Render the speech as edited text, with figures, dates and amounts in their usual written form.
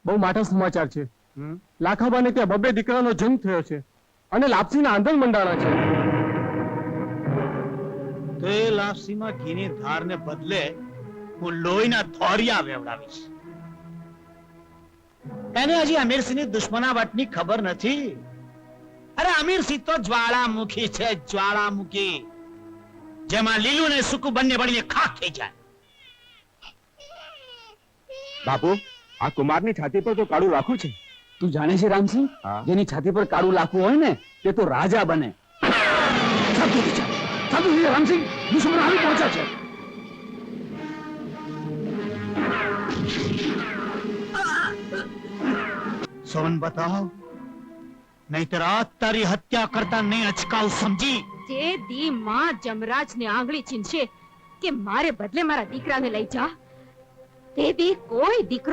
બહુ માઠા સમાચાર છે. લાખાબાને ત્યાં બબે દીકરાનો જન્મ થયો છે અને લાપસીના આંધણ મંડાણા છે. તો એ લાપસીમાં ઘીની ધારને બદલે હું લોહીના થોરિયા વેવડાવીશ. એને હજી અમીરસિંહની દુશ્મનાવટની ખબર નથી. અરે અમીરસિંહ તો જ્વાળામુખી છે, જ્વાળામુખી, જેમાં લીલું ને સૂકું બંને બળીને ખાખ થઈ જાય. બાપુ, આ કુમારની છાતી પર તો કાળું લાખું છે. તું જાણે છે રામસિંહ, જેની છાતી પર કાળું લાખું હોય ને તે તો રાજા બને. રામસિંહ, દુશ્મન આવી પહોંચ્યા છે. સોન બતાવો, નહીતર આ તારી હત્યા કરતા નહીં અચકાવ, સમજી? જે દી માં જમરાજને આંગળી ચીંધશે કે મારે બદલે મારા દીકરાને લઈ જા, તે દી કોઈ દીકરો